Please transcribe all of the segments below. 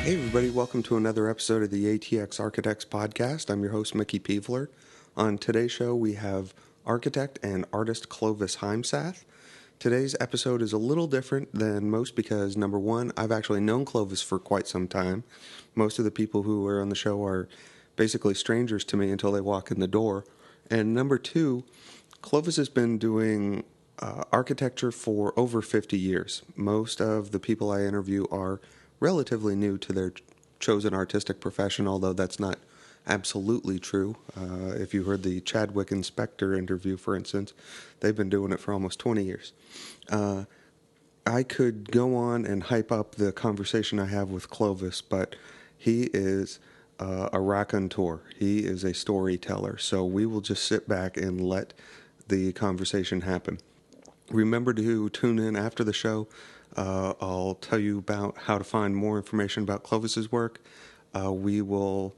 Hey everybody, welcome to another episode of the ATX Architects Podcast. I'm your host, Mickey Peevler. On today's show, we have architect and artist Clovis Heimsath. Today's episode is a little different than most because, number one, I've actually known Clovis for quite some time. Most of the people who are on the show are basically strangers to me until they walk in the door. And number two, Clovis has been doing architecture for over 50 years. Most of the people I interview are relatively new to their chosen artistic profession, although that's not absolutely true. If you heard the Chadwick Inspector interview, for instance, they've been doing it for almost 20 years. I could go on and hype up the conversation I have with Clovis, but he is a raconteur. He is a storyteller, so we will just sit back and let the conversation happen. Remember to tune in after the show. I'll tell you about how to find more information about Clovis's work. We will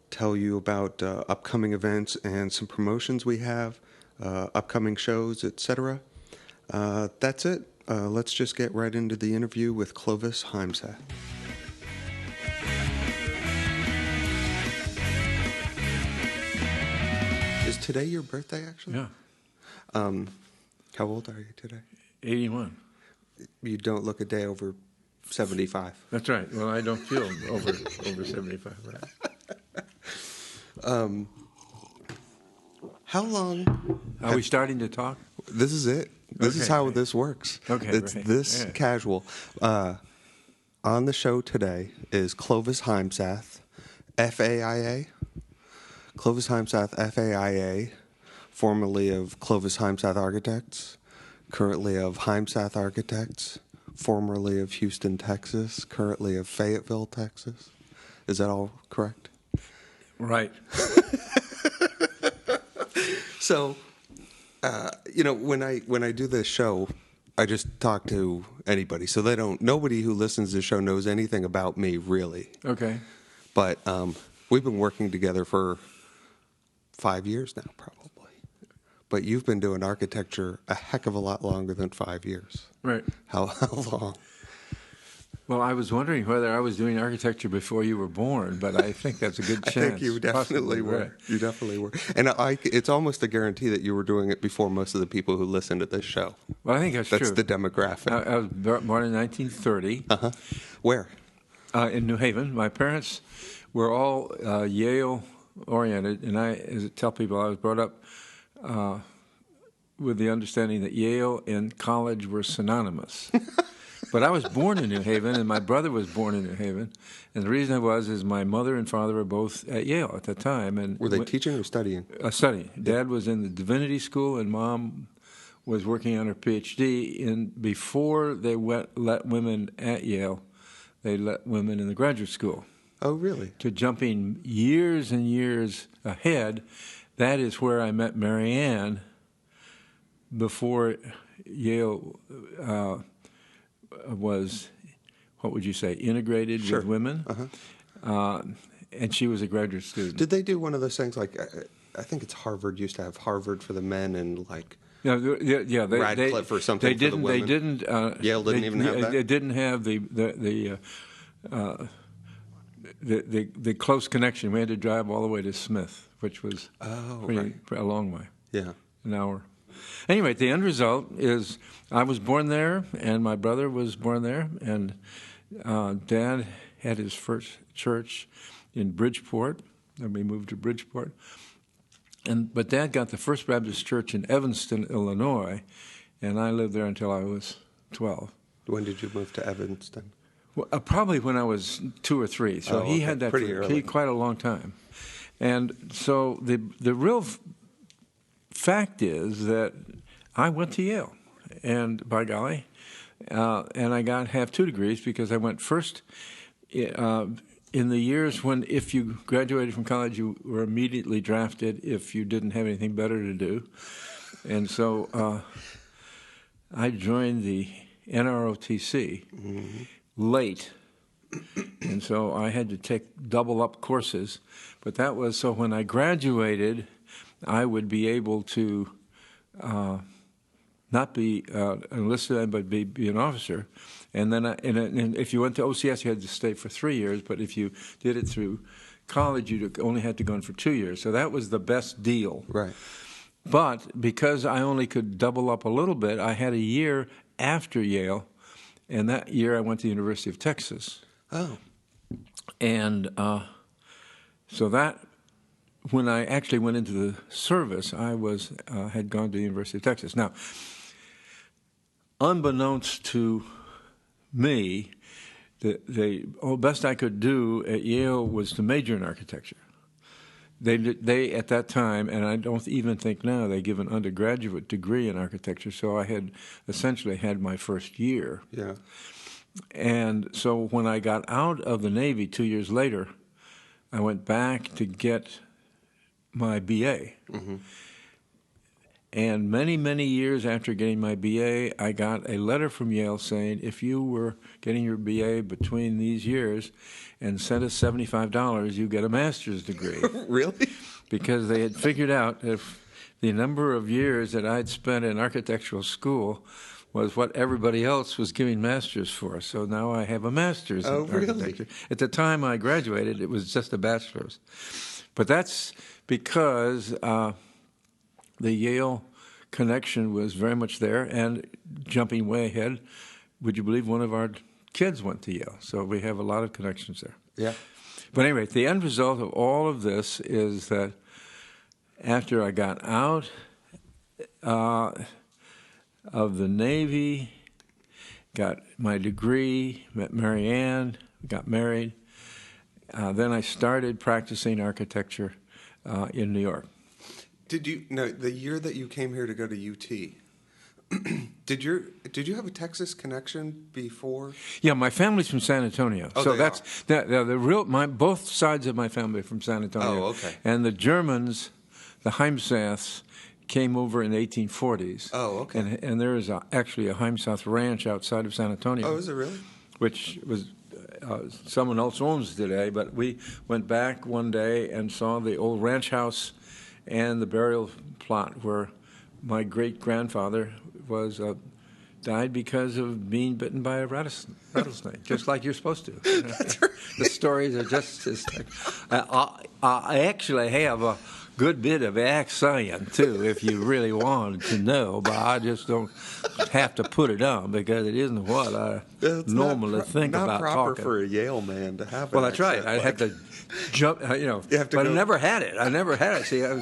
tell you about upcoming events and some promotions we have, upcoming shows, etc. That's it. Let's just get right into the interview with Clovis Heimsath. Is today your birthday, actually? Yeah. How old are you today? 81. You don't look a day over 75. That's right. Well, I don't feel over 75. Right. How long? Are we starting to talk? This is it. This is how this works. Okay, it's right. this casual. On the show today is Clovis Heimsath, FAIA. Clovis Heimsath, FAIA, formerly of Clovis Heimsath Architects, currently of Heimsath Architects, formerly of Houston, Texas, currently of Fayetteville, Texas. Is that all correct? Right. So, when I do this show, I just talk to anybody. So nobody who listens to the show knows anything about me, really. Okay. But we've been working together for 5 years now, probably. But you've been doing architecture a heck of a lot longer than 5 years. Right. How long? Well, I was wondering whether I was doing architecture before you were born, but I think that's a good chance. I think you definitely were. Right. You definitely were. And it's almost a guarantee that you were doing it before most of the people who listen to this show. Well, I think that's true. That's the demographic. I was born in 1930. Uh-huh. Where? In New Haven. My parents were all Yale-oriented, and I tell people I was brought up with the understanding that Yale and college were synonymous. But I was born in New Haven, and my brother was born in New Haven. And the reason is my mother and father were both at Yale at the time. And were they teaching or studying? Studying. Dad was in the divinity school, and Mom was working on her PhD. And before they let women at Yale, they let women in the graduate school. Oh, really? To jumping years and years ahead, that is where I met Mary Ann before Yale was, what would you say, integrated Sure. with women. Uh-huh. And she was a graduate student. Did they do one of those things like, I think it's Harvard used to have Harvard for the men and like Radcliffe or something for the women? They didn't. Yale didn't even have that? They didn't have the close connection. We had to drive all the way to Smith, which was a long way. Yeah. An hour. Anyway, the end result is I was born there, and my brother was born there, and Dad had his first church in Bridgeport, and we moved to Bridgeport. But Dad got the First Baptist Church in Evanston, Illinois, and I lived there until I was 12. When did you move to Evanston? Well, probably when I was 2 or 3. So he had that pretty early. Quite a long time. And so the real fact is that I went to Yale, and by golly, and I have 2 degrees because I went first in the years when if you graduated from college, you were immediately drafted if you didn't have anything better to do. And so I joined the NROTC late, and so I had to take double-up courses. But that was so when I graduated, I would be able to not be enlisted, but be an officer. And then, and if you went to OCS, you had to stay for 3 years. But if you did it through college, you only had to go in for 2 years. So that was the best deal. Right. But because I only could double up a little bit, I had a year after Yale, and that year I went to the University of Texas. Oh. And so that, when I actually went into the service, I had gone to the University of Texas. Now, unbeknownst to me, the best I could do at Yale was to major in architecture. They at that time, and I don't even think now, they give an undergraduate degree in architecture, so I had essentially had my first year. Yeah. And so when I got out of the Navy 2 years later, I went back to get my BA. Mm-hmm. And many, many years after getting my BA, I got a letter from Yale saying, if you were getting your BA between these years and sent us $75, you get a master's degree. Really? Because they had figured out if the number of years that I'd spent in architectural school was what everybody else was giving masters for. So now I have a master's in architecture. Really? At the time I graduated, it was just a bachelor's. But that's because the Yale connection was very much there. And jumping way ahead, would you believe one of our kids went to Yale? So we have a lot of connections there. Yeah. But anyway, the end result of all of this is that after I got out of the Navy, got my degree, met Mary Ann, got married. Then I started practicing architecture in New York. The year that you came here to go to UT, did you have a Texas connection before? Yeah, my family's from San Antonio. Oh, so that's the real. Both sides of my family are from San Antonio. Oh, okay. And the Germans, the Heimsaths, came over in the 1840s. Oh, okay. And there is actually a Heimsath ranch outside of San Antonio. Oh, is it really? Which was someone else owns today. But we went back one day and saw the old ranch house and the burial plot where my great-grandfather was died because of being bitten by a rattlesnake, just like you're supposed to. That's right. The stories are just I actually have a good bit of accent, too, if you really wanted to know, but I just don't have to put it on because it isn't what I normally think about talking. Not proper for a Yale man to have. Well, that's right. I had to jump, but I never had it. I never had it. See, I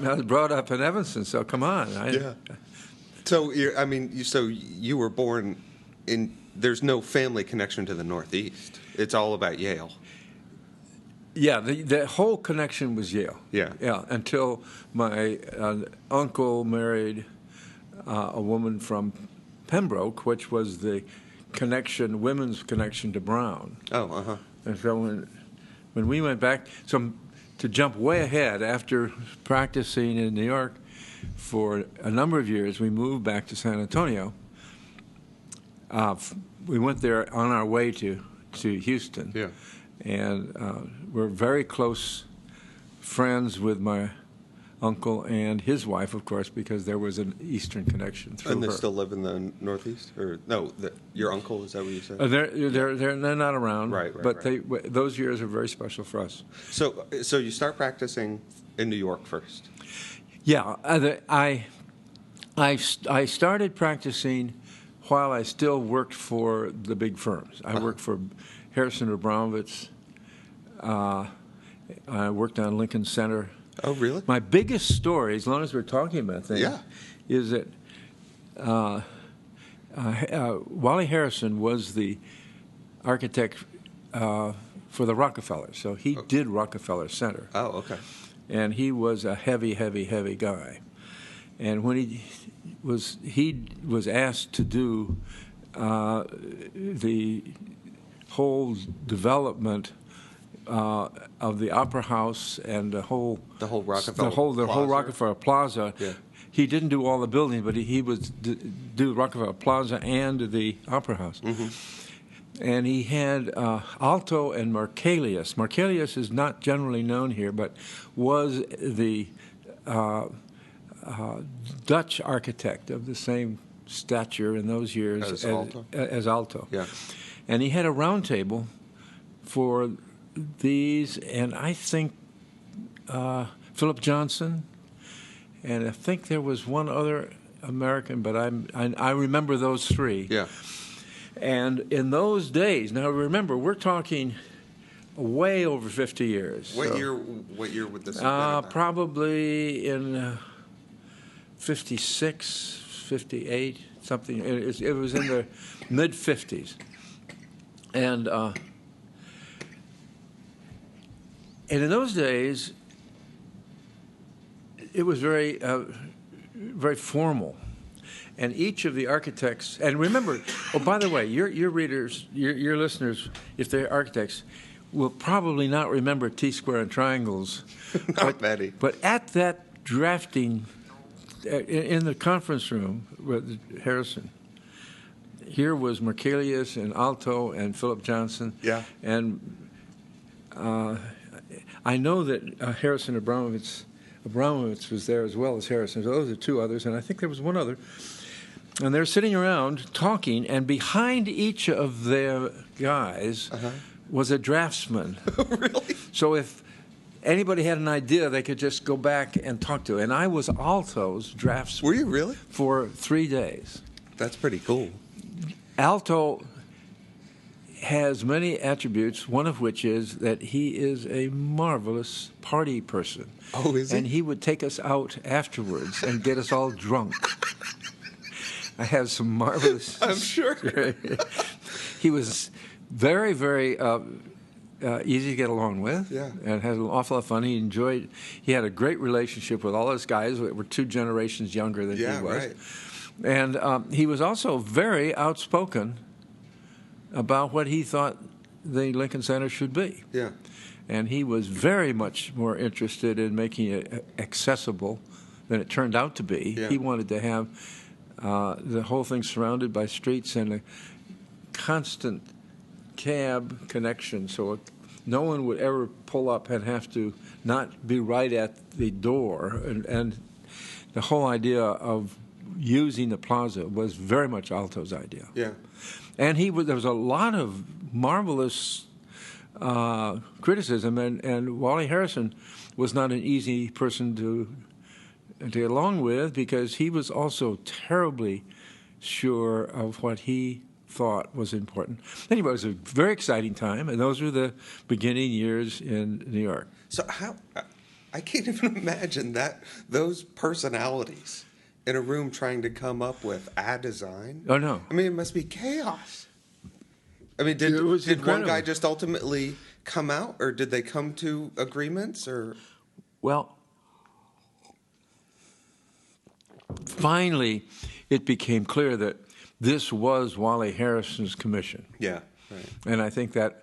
was brought up in Evanston, so come on. Yeah. So you were born in. There's no family connection to the Northeast. It's all about Yale. Yeah, the whole connection was Yale. Yeah. Yeah, until my uncle married a woman from Pembroke, which was the women's connection to Brown. Oh, uh-huh. And so when we went back, so to jump way ahead, after practicing in New York for a number of years, we moved back to San Antonio. We went there on our way to Houston. Yeah. And we're very close friends with my uncle and his wife, of course, because there was an Eastern connection through her. And they still live in the Northeast? Or no, your uncle, is that what you said? They're not around. Right. But those years are very special for us. So you start practicing in New York first? Yeah. I started practicing while I still worked for the big firms. I worked for Harrison or Brownwitz. I worked on Lincoln Center. Oh, really? My biggest story, as long as we're talking about things, is that Wally Harrison was the architect for the Rockefeller. So he did Rockefeller Center. Oh, okay. And he was a heavy, heavy, heavy guy. And when he was asked to do the whole development of the Opera House and the whole Rockefeller whole Rockefeller Plaza. Yeah. He didn't do all the buildings, but he would do Rockefeller Plaza and the Opera House. Mm-hmm. And he had Alto and Marcelius. Marcelius is not generally known here, but was the Dutch architect of the same stature in those years as Alto. Yeah. And he had a round table for these, and I think Philip Johnson, and I think there was one other American, but I remember those three. Yeah. And in those days, now remember, we're talking way over 50 years. What year would this have been about? Probably in 56, 58, something. It was in the mid-50s. And in those days, it was very, very formal. And each of the architects, and remember, oh, by the way, your readers, your listeners, if they're architects, will probably not remember T-square and triangles. Not many. But at that drafting, in the conference room with Harrison, here was Mercelius and Alto and Philip Johnson. Yeah. And I know that Harrison Abramovitz was there as well as Harrison. So those are two others, and I think there was one other. And they're sitting around talking, and behind each of their guys was a draftsman. Really? So if anybody had an idea, they could just go back and talk to it. And I was Alto's draftsman. Were you really? For 3 days. That's pretty cool. Alto has many attributes, one of which is that he is a marvelous party person. Oh, is he? And he would take us out afterwards and get us all drunk. I have some marvelous... I'm sure. He was very, very easy to get along with. Yeah. And had an awful lot of fun. He had a great relationship with all his guys that were 2 generations younger than he was. Right. And he was also very outspoken about what he thought the Lincoln Center should be. Yeah. And he was very much more interested in making it accessible than it turned out to be. Yeah. He wanted to have the whole thing surrounded by streets and a constant cab connection, so no one would ever pull up and have to not be right at the door. And the whole idea of using the plaza was very much Alto's idea. Yeah. And there was a lot of marvelous criticism, and Wally Harrison was not an easy person to get along with, because he was also terribly sure of what he thought was important. Anyway, it was a very exciting time, and those were the beginning years in New York. So I can't even imagine those personalities in a room trying to come up with a design. Oh, no. I mean, it must be chaos. I mean, did one guy just ultimately come out, or did they come to agreements, or? Well, finally, it became clear that this was Wally Harrison's commission. Yeah, right. And I think there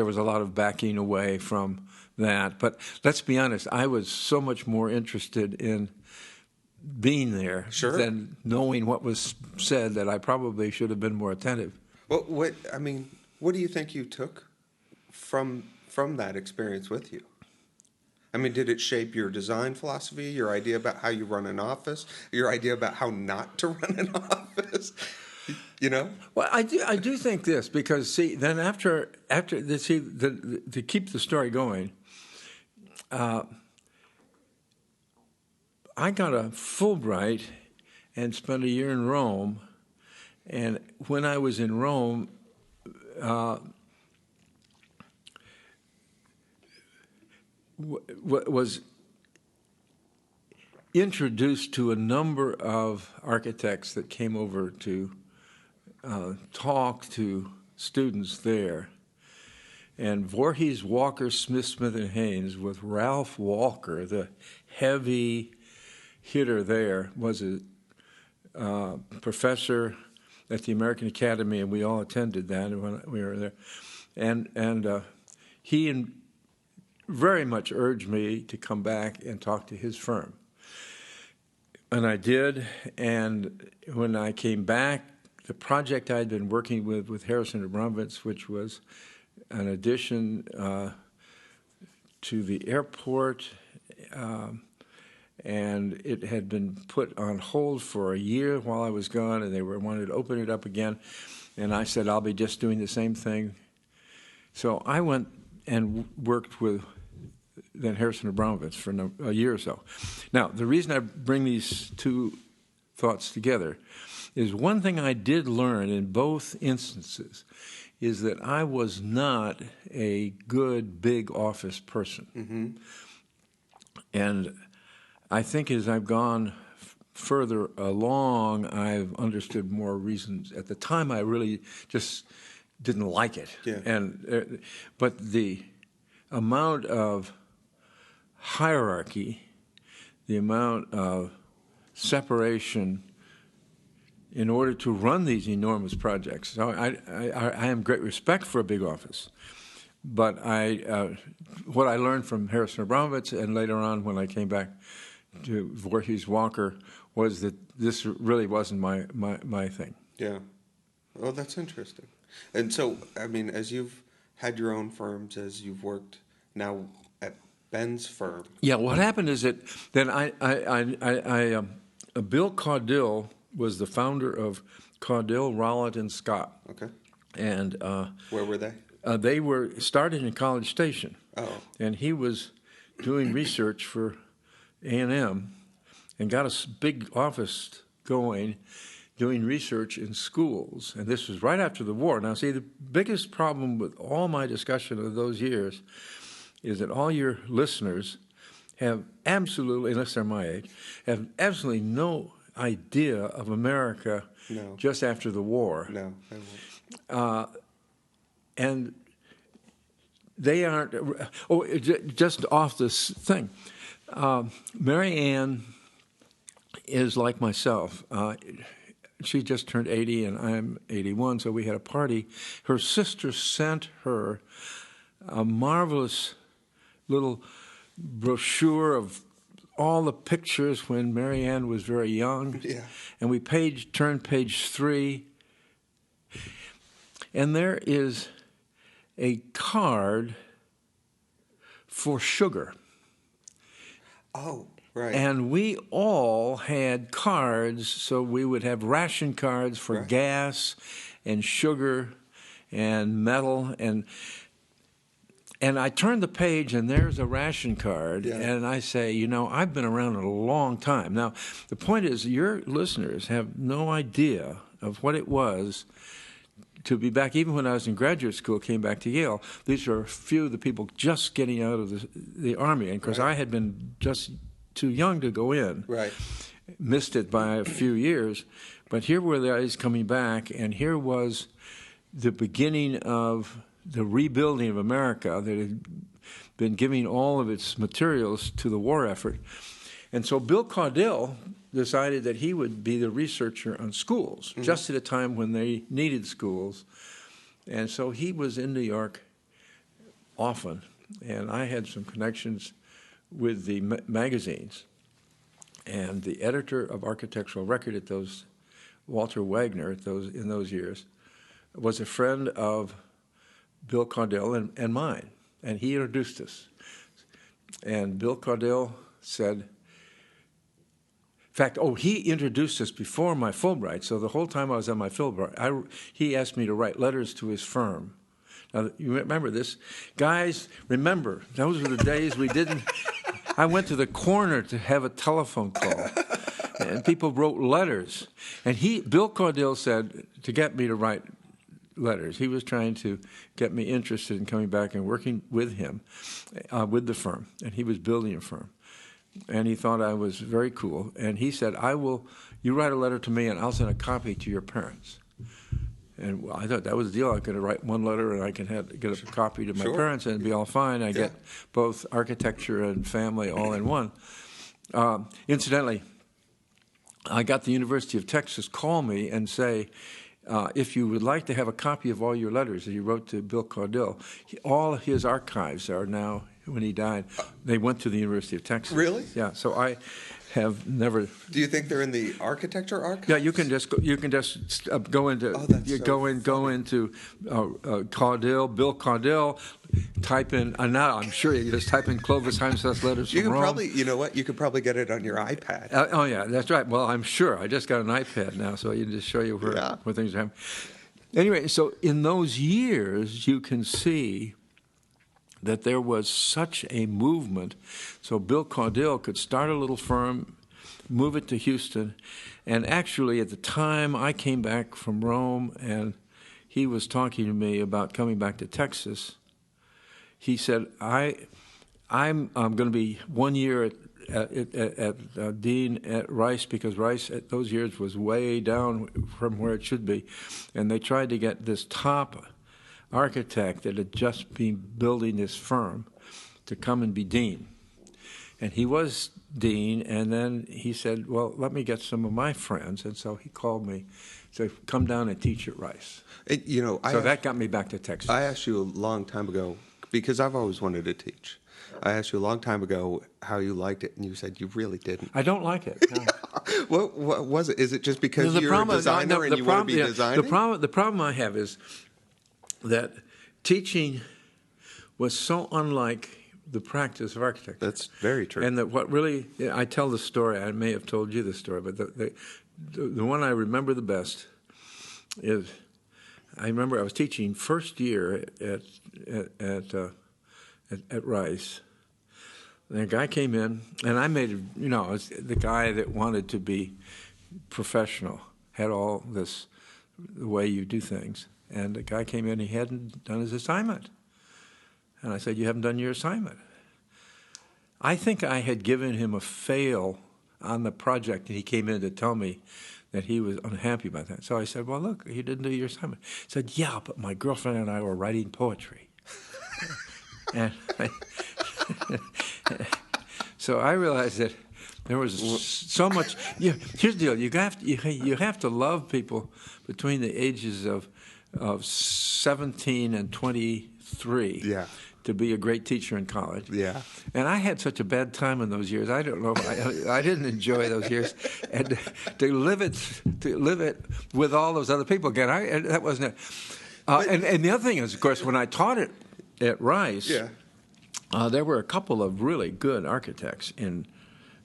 was a lot of backing away from that. But let's be honest, I was so much more interested in being there than knowing what was said that I probably should have been more attentive. Well, what do you think you took from that experience with you? I mean, did it shape your design philosophy, your idea about how you run an office, your idea about how not to run an office? You know? Well, I do think this, because then after to keep the story going, I got a Fulbright and spent a year in Rome, and when I was in Rome, was introduced to a number of architects that came over to talk to students there. And Voorhees, Walker, Smith, and Haynes, with Ralph Walker, the heavy hitter there, was a professor at the American Academy, and we all attended that when we were there. And he very much urged me to come back and talk to his firm. And I did, and when I came back, the project I'd been working with Harrison Abramovitz, which was an addition to the airport and it had been put on hold for a year while I was gone, and they wanted to open it up again. And I said, I'll be just doing the same thing. So I went and worked with then Harrison Abramovich for a year or so. Now, the reason I bring these two thoughts together is one thing I did learn in both instances is that I was not a good big office person. Mm-hmm. And I think as I've gone further along, I've understood more reasons. At the time, I really just didn't like it. Yeah. But the amount of hierarchy, the amount of separation in order to run these enormous projects. So I have great respect for a big office. But what I learned from Harrison Abramovich and later on when I came back to Voorhees Walker was that this really wasn't my thing. Yeah. Oh, that's interesting. And so, I mean, as you've had your own firms, as you've worked now at Ben's firm. Yeah, what happened is that then Bill Caudill was the founder of Caudill, Rowlett, and Scott. Okay. And where were they? They were started in College Station. Oh. And he was doing research for A&M and got a big office going doing research in schools. And this was right after the war. Now, see, the biggest problem with all my discussion of those years is that all your listeners have absolutely, unless they're my age, have absolutely no idea of America just after the war. No, they won't. And they aren't, just off this thing, Mary Ann is like myself. She just turned 80 and I'm 81, so we had a party. Her sister sent her a marvelous little brochure of all the pictures when Mary Ann was very young. Yeah. And we turned page 3, and there is a card for sugar. Oh, right. And we all had cards, so we would have ration cards for gas and sugar and metal. And I turn the page, and there's a ration card, and I say, you know, I've been around a long time. Now, the point is, your listeners have no idea of what it was to be back. Even when I was in graduate school, came back to Yale, these are a few of the people just getting out of the Army. And because I had been just too young to go in, missed it by a few years. But here were the guys coming back, and here was the beginning of the rebuilding of America that had been giving all of its materials to the war effort. And so Bill Caudill decided that he would be the researcher on schools, just at a time when they needed schools. And so he was in New York often, and I had some connections with the magazines. And the editor of Architectural Record at those, Walter Wagner, in those years, was a friend of Bill Caudill and mine, and he introduced us. And Bill Caudill said, in fact, he introduced us before my Fulbright, so the whole time I was on my Fulbright, he asked me to write letters to his firm. Now, you remember this? Guys, remember, those were the days we didn't... I went to the corner to have a telephone call, and people wrote letters. And Bill Caudill said to get me to write letters. He was trying to get me interested in coming back and working with him, with the firm, and he was building a firm. And he thought I was very cool. And he said, you write a letter to me and I'll send a copy to your parents. And I thought that was the deal. I could write one letter and I could get a copy to my parents and it'd be all fine. I get both architecture and family all in one. Incidentally, I got the University of Texas call me and say, if you would like to have a copy of all your letters that you wrote to Bill Caudill, all of his archives are now, when he died, they went to the University of Texas. Really? Yeah. So I have never. Do you think they're in the architecture archives? Yeah, you can just go into into Caudill, Bill Caudill, type in, now I'm sure you just type in Clovis Heimsath letters You from could Rome. probably, you know what? You could probably get it on your iPad. Oh, yeah, that's right. Well, I'm sure. I just got an iPad now, so I can just show you where things are happening. Anyway, so in those years, you can see that there was such a movement. So Bill Caudill could start a little firm, move it to Houston, and actually at the time I came back from Rome and he was talking to me about coming back to Texas, he said, I'm going to be 1 year at Dean at Rice, because Rice at those years was way down from where it should be. And they tried to get this top architect that had just been building this firm to come and be dean. And he was dean, and then he said, well, let me get some of my friends. And so he called me, said, come down and teach at Rice. You know, so that got me back to Texas. I asked you a long time ago, because I've always wanted to teach. I asked you a long time ago how you liked it, and you said you really didn't. I don't like it. No. What was it? Is it just because you're a designer and you want to be designing? The problem I have is that teaching was so unlike the practice of architecture. That's very true. And that what really, I tell the story, I may have told you the story, but the one I remember the best is, I remember I was teaching first year at Rice. And a guy came in, and I made, I was the guy that wanted to be professional, had all this, the way you do things. And the guy came in, he hadn't done his assignment. And I said, you haven't done your assignment. I think I had given him a fail on the project, and he came in to tell me that he was unhappy about that. So I said, well, look, you didn't do your assignment. He said, yeah, but my girlfriend and I were writing poetry. And so I realized that there was so much. Here's the deal: you have to love people between the ages of 17 and 23. Yeah. To be a great teacher in college. Yeah. And I had such a bad time in those years. I don't know. I didn't enjoy those years, and to live it with all those other people again. That wasn't it. And the other thing is, of course, when I taught it at Rice. Yeah. There were a couple of really good architects in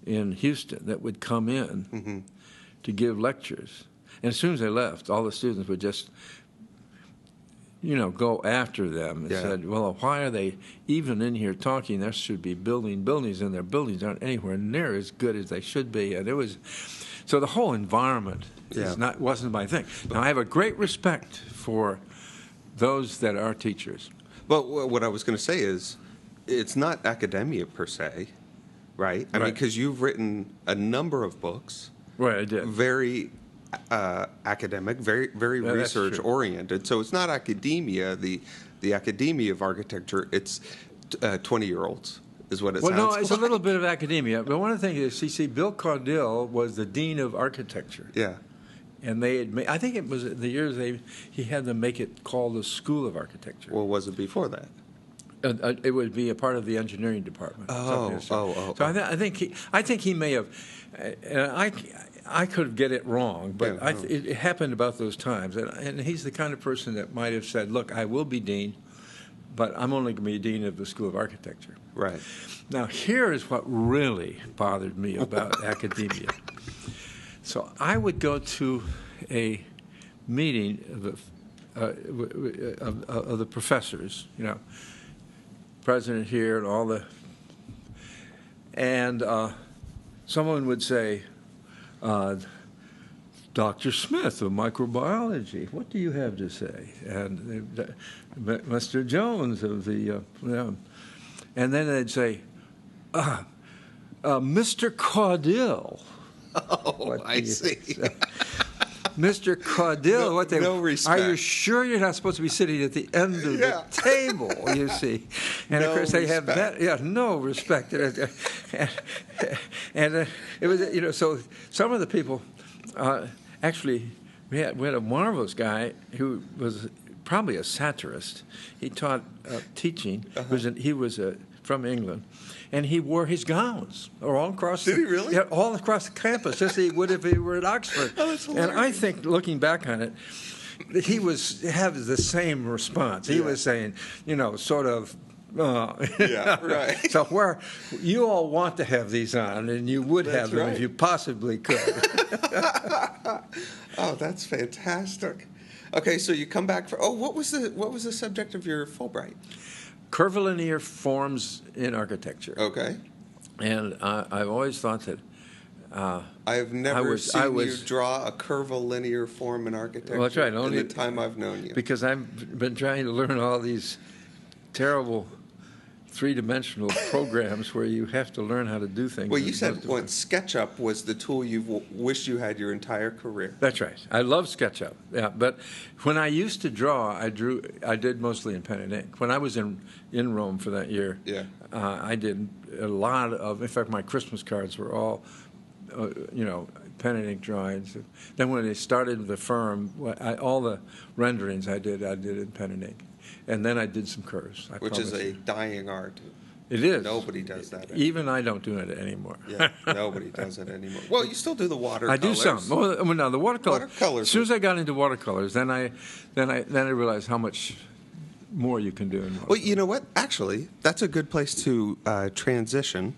Houston that would come in to give lectures. And as soon as they left, all the students would just, go after them and said, well, why are they even in here talking? There should be buildings, and their buildings aren't anywhere near as good as they should be. And it was, so the whole environment wasn't my thing. Now, I have a great respect for those that are teachers. But what I was going to say is, it's not academia per se, right? I mean, because you've written a number of books. Right, I did. Very academic, very research oriented. So it's not academia. The academia of architecture. It's 20-year-olds is what it sounds like. Well, no, it's a little bit of academia. But one of the things is, you see, Bill Caudill was the dean of architecture. Yeah. And they had I think it was the years he had them make it called the School of Architecture. Well, was it before that? It would be a part of the engineering department. So I think he may have. I could get it wrong, but it happened about those times. And he's the kind of person that might have said, "Look, I will be dean, but I'm only going to be dean of the School of Architecture." Right. Now, here is what really bothered me about academia. So I would go to a meeting of the professors, president here and all the, and someone would say, Dr. Smith of microbiology, what do you have to say? And Mr. Jones of the, and then they'd say, Mr. Caudill. Oh, I see. Mr. Caudill, no respect. Are you sure you're not supposed to be sitting at the end of the table, you see? And of course they have that, no respect. And it was, so some of the people, actually, we had a marvelous guy who was probably a satirist. He taught teaching. He was from England. And he wore his gowns all across. Did he really? Yeah, all across the campus, just as he would if he were at Oxford. Oh, that's hilarious. And I think, looking back on it, he was have the same response. He was saying, sort of. Yeah, right. So where you all want to have these on, and you would That's have them right. if you possibly could. Oh, that's fantastic. Okay, so you come back for what was the subject of your Fulbright? Curvilinear forms in architecture. Okay. And I've always thought that. I've never seen you you draw a curvilinear form in architecture. Well, that's right. In the time I've known you. Because I've been trying to learn all these terrible three-dimensional programs where you have to learn how to do things. Well, you said once SketchUp was the tool you wished you had your entire career. That's right. I love SketchUp. Yeah, but when I used to draw, I did mostly in pen and ink. When I was in Rome for that year, I did a lot of. In fact, my Christmas cards were all, pen and ink drawings. Then when they started the firm, all the renderings I did in pen and ink. And then I did some curves. Which is a dying art. It is. Nobody does that anymore. Even I don't do it anymore. Yeah, nobody does it anymore. Well, you still do the watercolors. I do some. Well, no, the watercolors. As soon as I got into watercolors, then I realized how much more you can do. Well, you know what? Actually, that's a good place to transition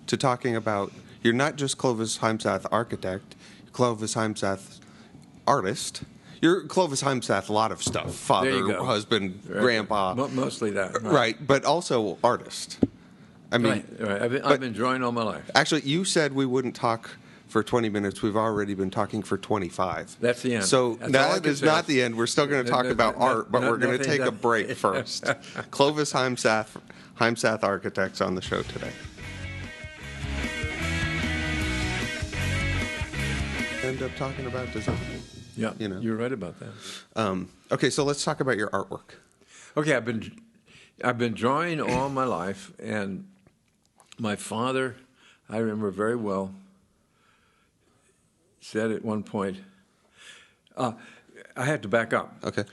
to talking about. You're not just Clovis Heimsath architect, Clovis Heimsath artist. You're Clovis Heimsath, a lot of stuff. Father, husband, grandpa. Mostly that. Right, but also artist. I mean, right. I've been drawing all my life. Actually, you said we wouldn't talk for 20 minutes. We've already been talking for 25. That's the end. So that is not the end. We're still going to talk about art, but we're going to take a break first. Clovis Heimsath Architects on the show today. End up talking about design. Yeah, you're right about that. Okay, so let's talk about your artwork. Okay, I've been drawing all my life, and my father, I remember very well, said at one point, I had to back up. Okay.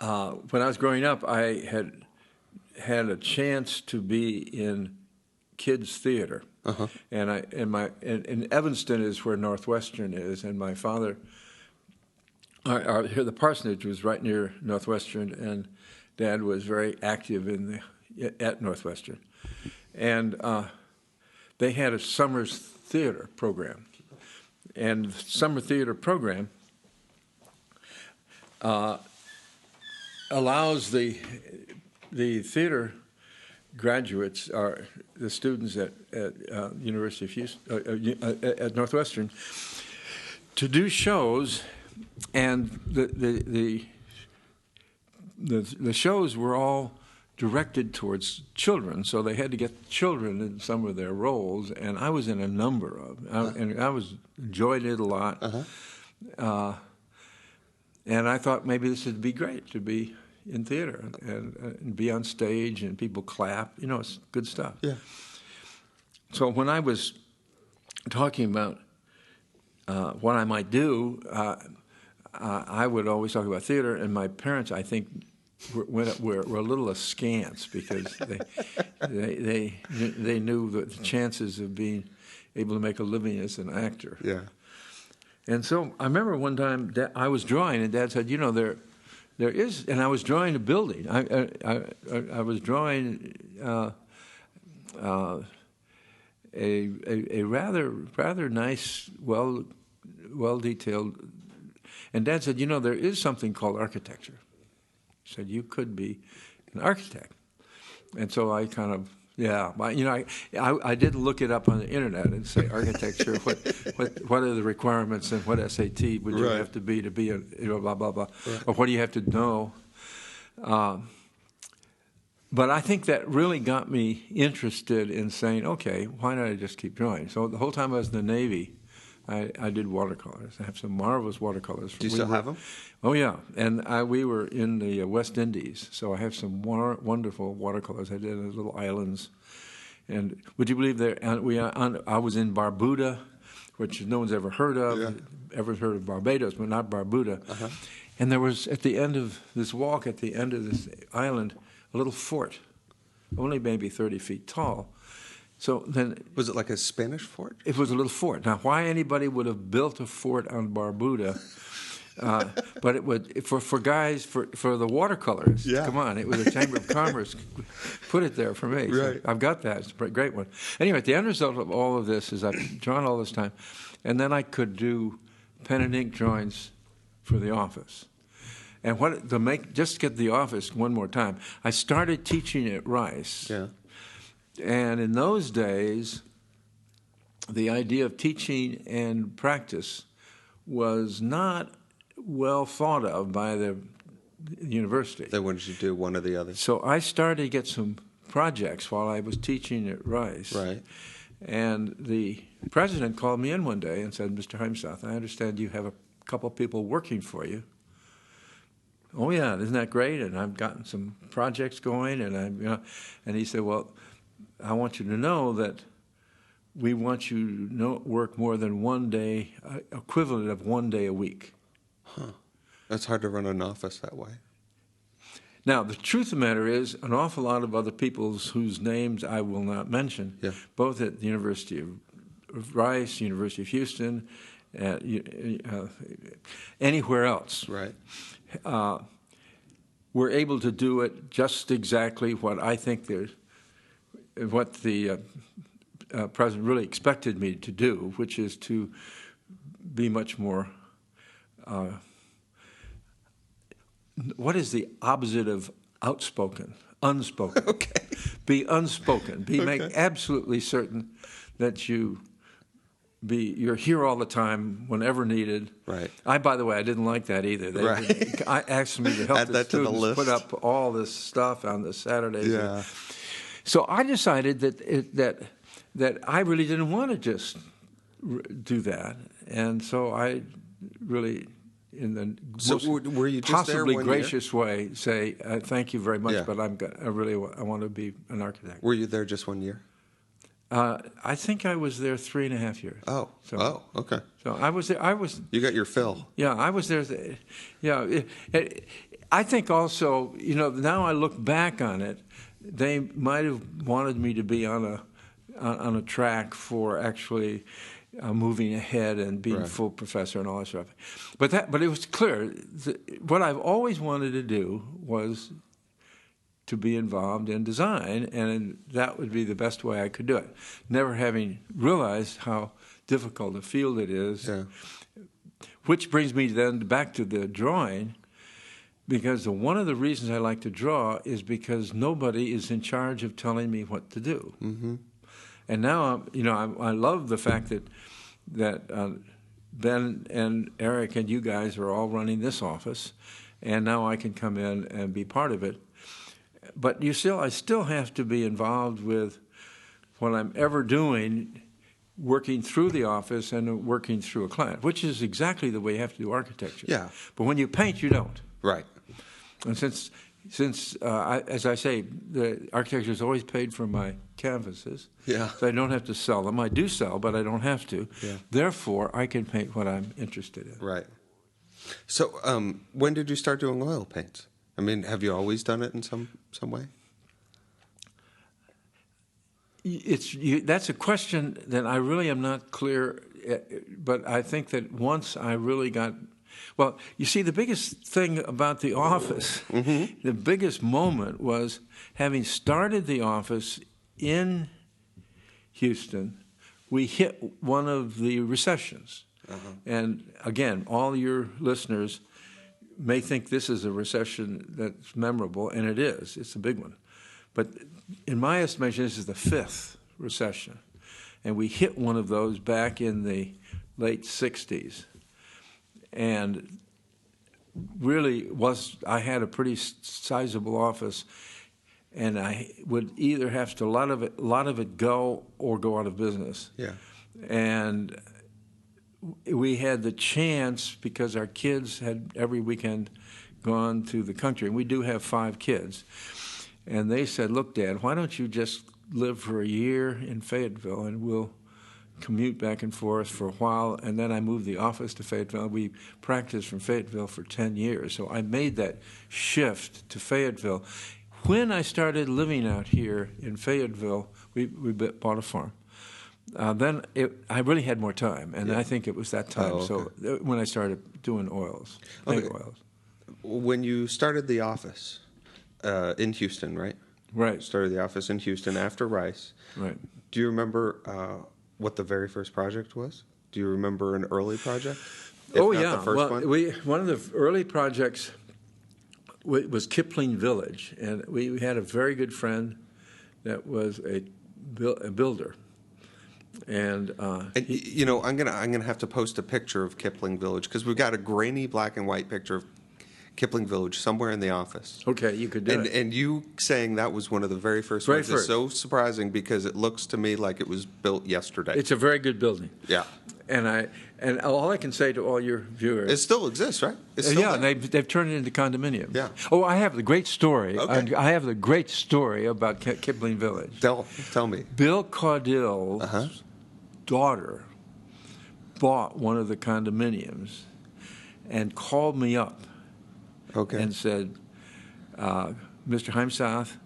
When I was growing up, I had a chance to be in kids' theater, and in Evanston is where Northwestern is, and my father. The parsonage was right near Northwestern, and Dad was very active at Northwestern. And they had a summer's theater program. And the summer theater program allows the theater graduates, or the students at University of Houston, at Northwestern, to do shows. And the shows were all directed towards children, so they had to get children in some of their roles, and I was in a number of them, and I enjoyed it a lot. And I thought maybe this would be great to be in theater and be on stage and people clap. It's good stuff. Yeah. So when I was talking about what I might do, I would always talk about theater, and my parents, I think, were a little askance because they knew the chances of being able to make a living as an actor. Yeah. And so I remember one time I was drawing, and Dad said, there is, and I was drawing a building. I was drawing a rather nice, well detailed. And Dad said, there is something called architecture. He said, you could be an architect. And so I kind of, I did look it up on the internet and say architecture, what are the requirements and what SAT would you have to be a, blah, blah, blah, or what do you have to know? But I think that really got me interested in saying, okay, why don't I just keep drawing? So the whole time I was in the Navy, I did watercolors. I have some marvelous watercolors. Do you still have them? Oh, yeah. And we were in the West Indies, so I have some wonderful watercolors. I did in little islands. And would you believe I was in Barbuda, which no one's ever heard of, ever heard of Barbados, but not Barbuda. And there was, at the end of this walk, at the end of this island, a little fort, only maybe 30 feet tall. So then, was it like a Spanish fort? It was a little fort. Now, why anybody would have built a fort on Barbuda, But it would for guys for the watercolors. Yeah. Come on, it was a Chamber of Commerce put it there for me. Right. So I've got that. It's a great one. Anyway, the end result of all of this is I've drawn all this time, and then I could do pen and ink drawings for the office. And just to get the office one more time, I started teaching at Rice. Yeah. And in those days, the idea of teaching and practice was not well thought of by the university. They wanted you to do one or the other. So I started to get some projects while I was teaching at Rice. Right. And the president called me in one day and said, "Mr. Heimsath, I understand you have a couple of people working for you." "Oh yeah, isn't that great? And I've gotten some projects going, and and he said, "Well, I want you to know that we want you to work more than one day, equivalent of 1 day a week." Huh. That's hard to run an office that way. Now, the truth of the matter is, an awful lot of other people whose names I will not mention, Yeah. both at the University of Rice, University of Houston, anywhere else, Right. were able to do it just exactly what I think what the president really expected me to do, which is to be much more. What is the opposite of outspoken? Unspoken. Okay. Be unspoken. Make absolutely certain that you're here all the time, whenever needed. Right. By the way, I didn't like that either. I asked me to help Add the that to the students list. Put up all this stuff on the Saturdays. Yeah. So I decided that I really didn't want to just do that, and so I really, in the most were you just possibly there 1 gracious way, say thank you very much, Yeah. but I want to be an architect. Were you there just 1 year? I think I was there 3.5 years. Oh. Okay. So I was there. You got your fill. Yeah, I was there. Yeah, I think also, now I look back on it, they might have wanted me to be on a track for actually moving ahead and being Right. full professor and all that stuff. But it was clear what I've always wanted to do was to be involved in design, and that would be the best way I could do it. Never having realized how difficult a field it is, Yeah. which brings me then back to the drawing, because one of the reasons I like to draw is because nobody is in charge of telling me what to do. Mm-hmm. And now, I love the fact that Ben and Eric and you guys are all running this office, and now I can come in and be part of it. But I still have to be involved with what I'm ever doing, working through the office and working through a client, which is exactly the way you have to do architecture. Yeah. But when you paint, you don't. Right. And since as I say, the architecture is always paid for my canvases, Yeah. so I don't have to sell them. I do sell, but I don't have to. Yeah. Therefore, I can paint what I'm interested in. Right. So, when did you start doing oil paints? I mean, have you always done it in some way? That's a question that I really am not clear, but I think that once I really got. Well, you see, the biggest thing about the office, Mm-hmm. the biggest moment was having started the office in Houston, we hit one of the recessions. Uh-huh. And again, all your listeners may think this is a recession that's memorable, and it is. It's a big one. But in my estimation, this is the 5th recession. And we hit one of those back in the late 60s. And really I had a pretty sizable office, and I would either have to a lot of it go or go out of business. Yeah. And we had the chance, because our kids had every weekend gone to the country, and we do have 5 kids, and they said, "Look, Dad, why don't you just live for a year in Fayetteville, and we'll commute back and forth for a while." And then I moved the office to Fayetteville. We practiced from Fayetteville for 10 years. So I made that shift to Fayetteville. When I started living out here in Fayetteville, we bought a farm. then I really had more time, and I think it was that time. Oh, okay. So when I started doing oils, Okay. oils. When you started the office in Houston, right? Right. Started the office in Houston after Rice. Right. Do you remember what the very first project was? Do you remember an early project? If Oh, not yeah. The first one? One of the early projects was Kipling Village, and we had a very good friend that was a builder. And you know, I'm gonna have to post a picture of Kipling Village because we've got a grainy black and white picture of Kipling Village somewhere in the office. okay, you could do it. And you saying that was one of the very first Very ones first. is so surprising because it looks to me like it was built yesterday. It's a very good building. Yeah. And all I can say to all your viewers, It still exists, right? It's still yeah, there. they've turned it into condominiums. Yeah. Oh, I have the great story. Okay. I have the great story about Kipling Village. Tell me. Bill Caudill's daughter bought one of the condominiums and called me up Okay. and said, Mr. Heimsath,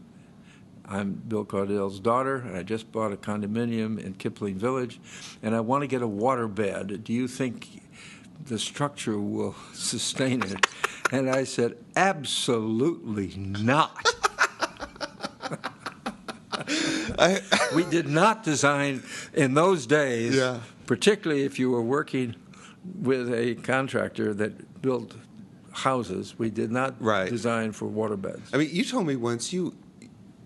I'm Bill Caudill's daughter, and I just bought a condominium in Kipling Village, and I want to get a water bed. Do you think the structure will sustain it? And I said, absolutely not. We did not design in those days, Yeah. particularly if you were working with a contractor that built houses. We did not Right. design for water beds. I mean, you told me once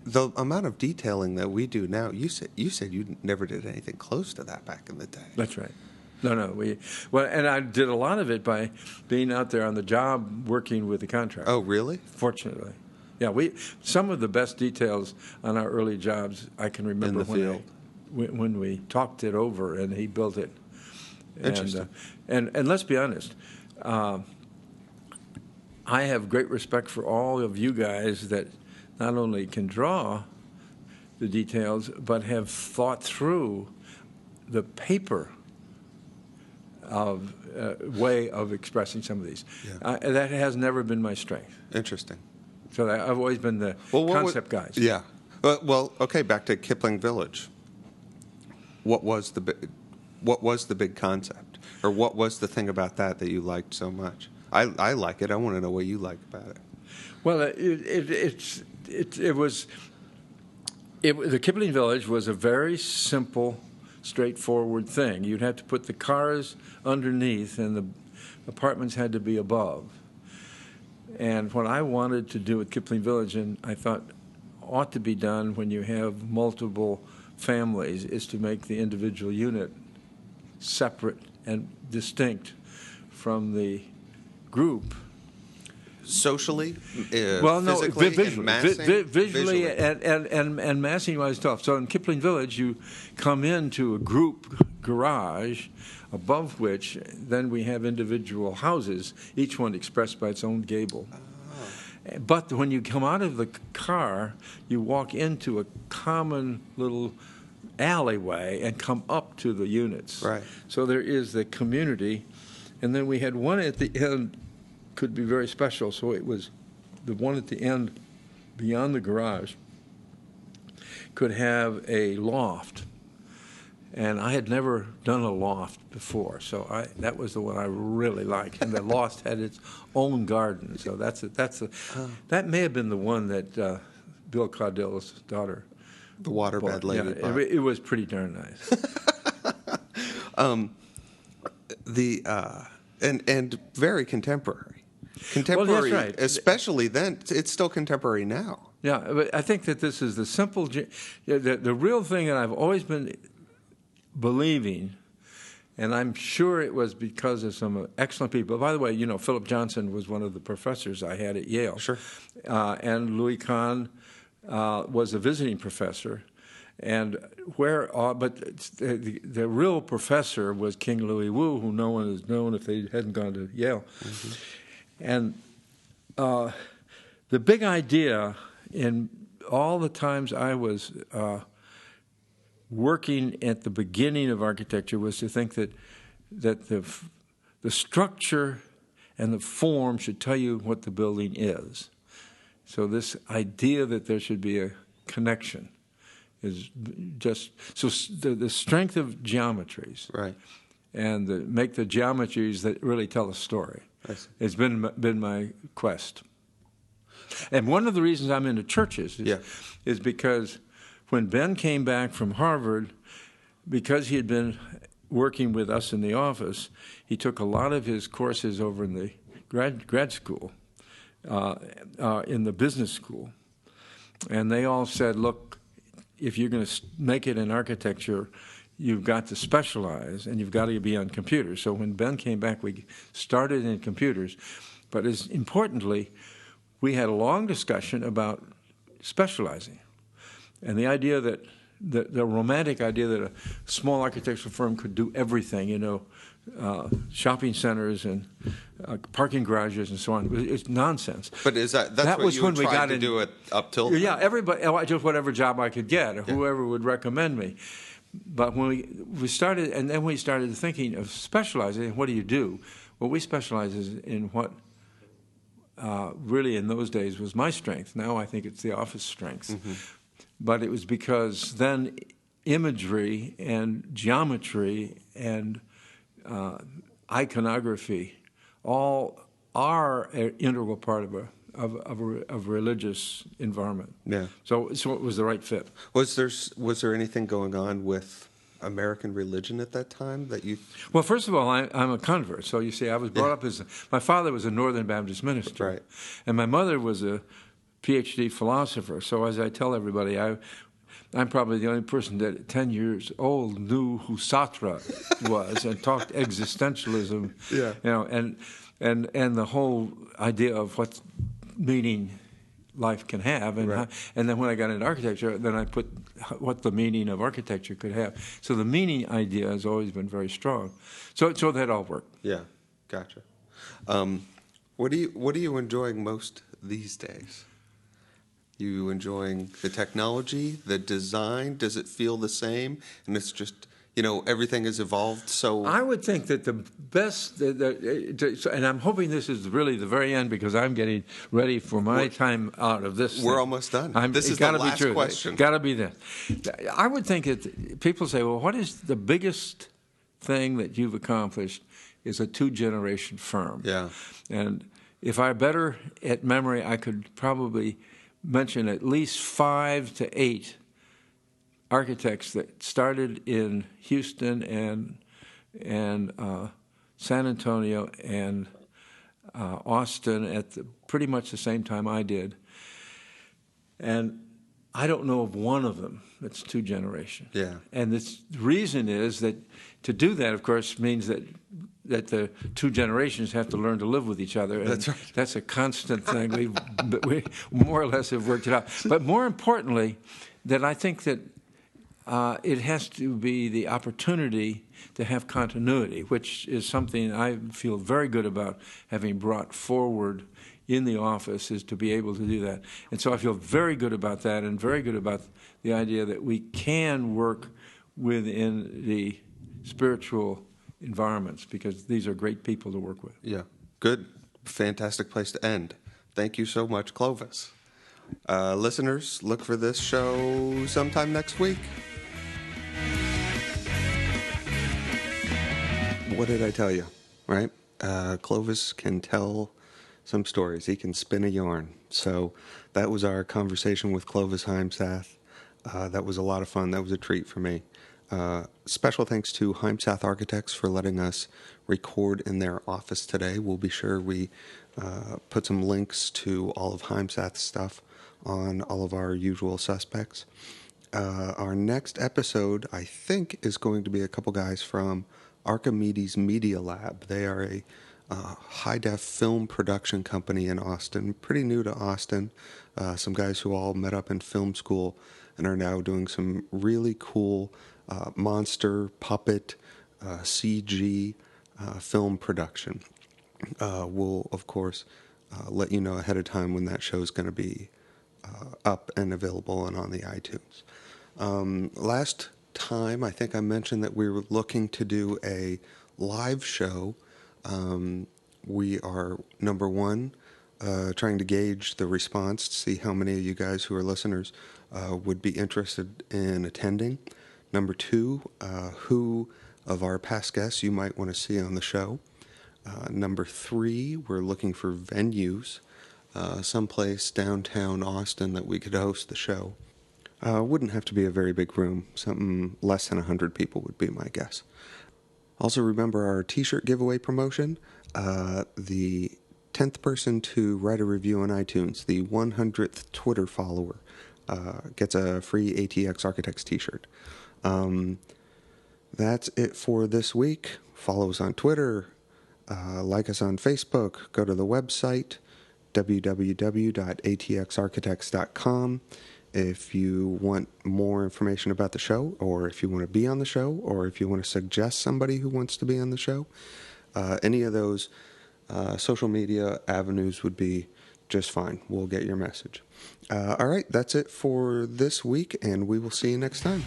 the amount of detailing that we do now. You said you never did anything close to that back in the day. That's right. No, and I did a lot of it by being out there on the job working with the contractor. Oh, really? Fortunately, yeah. Some of the best details on our early jobs I can remember In the field. when we talked it over and he built it. Interesting. And let's be honest. I have great respect for all of you guys that not only can draw the details, but have thought through the paper of way of expressing some of these. Yeah. That has never been my strength. Interesting. So I've always been the concept guys. Yeah. Well, okay. Back to Kipling Village. What was the big concept, or what was the thing about that you liked so much? I like it. I want to know what you like about it. Well, the Kipling Village was a very simple, straightforward thing. You'd have to put the cars underneath, and the apartments had to be above. And what I wanted to do at Kipling Village, and I thought ought to be done when you have multiple families, is to make the individual unit separate and distinct from the group. Socially, Well, no, physically, visually, and massing? visually, and massing wise tough. So in Kipling Village, you come into a group garage, above which then we have individual houses, each one expressed by its own gable. Oh. But when you come out of the car, you walk into a common little alleyway and come up to the units. Right. So there is the community, and then we had one at the end. Could be very special. So it was the one at the end beyond the garage could have a loft. And I had never done a loft before, so that was the one I really liked. And the loft had its own garden, so that may have been the one that Bill Caudill's daughter. The waterbed lady. Yeah, it was pretty darn nice. And very contemporary. Contemporary, well, that's right. Especially then. It's still contemporary now. Yeah, but I think that this is the real thing that I've always been believing, and I'm sure it was because of some excellent people. By the way, Philip Johnson was one of the professors I had at Yale. Sure. And Louis Kahn was a visiting professor. And but the real professor was King Louis Wu, who no one has known if they hadn't gone to Yale. Mm-hmm. And the big idea in all the times I was working at the beginning of architecture was to think that the structure and the form should tell you what the building is. So this idea that there should be a connection is just so the strength of geometries, Right. and make the geometries that really tell a story. It's been my quest. And one of the reasons I'm into churches is because when Ben came back from Harvard, because he had been working with us in the office, he took a lot of his courses over in the grad school, in the business school. And they all said, look, if you're going to make it in architecture, you've got to specialize, and you've got to be on computers. So when Ben came back, we started in computers. But as importantly, we had a long discussion about specializing. And the idea that, the romantic idea that a small architectural firm could do everything, shopping centers and parking garages and so on, it's nonsense. But that's what was you when we tried got to do it up till then? Yeah, everybody, just whatever job I could get, or whoever would recommend me. But when we started, and then we started thinking of specializing, what do you do? Well, we specialize in what really in those days was my strength. Now I think it's the office strengths. Mm-hmm. But it was because then imagery and geometry and iconography all are an integral part of a religious environment. Yeah. So it was the right fit. Was there anything going on with American religion at that time that you? Well, first of all, I'm a convert. So you see, I was brought up as my father was a Northern Baptist minister, right, and my mother was a PhD philosopher. So as I tell everybody, I'm probably the only person that at 10 years old knew who Sartre was and talked existentialism. Yeah. And the whole idea of what meaning life can have, and right, and then when I got into architecture, then I put what the meaning of architecture could have. So the meaning idea has always been very strong. So that all worked. Yeah, gotcha. What are you enjoying most these days? You enjoying the technology, the design? Does it feel the same? And it's just, everything has evolved so... I would think that the best, and I'm hoping this is really the very end because I'm getting ready for my time out of this. We're almost done. This is the last question. Got to be that. I would think that people say, well, what is the biggest thing that you've accomplished is a two-generation firm? Yeah. And if I'm better at memory, I could probably mention at least 5 to 8 architects that started in Houston and San Antonio and Austin at pretty much the same time I did. And I don't know of one of them that's two generations. Yeah. And the reason is that to do that, of course, means that the two generations have to learn to live with each other. And that's right. That's a constant thing. We more or less have worked it out. But more importantly, that I think that it has to be the opportunity to have continuity, which is something I feel very good about having brought forward in the office, is to be able to do that. And so I feel very good about that, and very good about the idea that we can work within the spiritual environments, because these are great people to work with. Yeah, good. Fantastic place to end. Thank you so much, Clovis. Listeners, look for this show sometime next week. What did I tell you, right? Clovis can tell some stories. He can spin a yarn. So that was our conversation with Clovis Heimsath. That was a lot of fun. That was a treat for me. Special thanks to Heimsath Architects for letting us record in their office today. We'll be sure we put some links to all of Heimsath's stuff on all of our usual suspects. Our next episode, I think, is going to be a couple guys from Archimedes Media Lab. They are a high-def film production company in Austin, pretty new to Austin. Some guys who all met up in film school and are now doing some really cool monster, puppet, CG film production. We'll, of course, let you know ahead of time when that show is going to be up and available and on the iTunes. Last time, I think I mentioned that we were looking to do a live show. We are, number one, trying to gauge the response to see how many of you guys who are listeners would be interested in attending. Number 2, who of our past guests you might want to see on the show. Number 3, we're looking for venues, someplace downtown Austin that we could host the show. Wouldn't have to be a very big room. Something less than 100 people would be my guess. Also remember our t-shirt giveaway promotion. The 10th person to write a review on iTunes, the 100th Twitter follower, gets a free ATX Architects t-shirt. That's it for this week. Follow us on Twitter. Like us on Facebook. Go to the website, www.atxarchitects.com. If you want more information about the show, or if you want to be on the show, or if you want to suggest somebody who wants to be on the show, any of those social media avenues would be just fine. We'll get your message. All right, that's it for this week, and we will see you next time.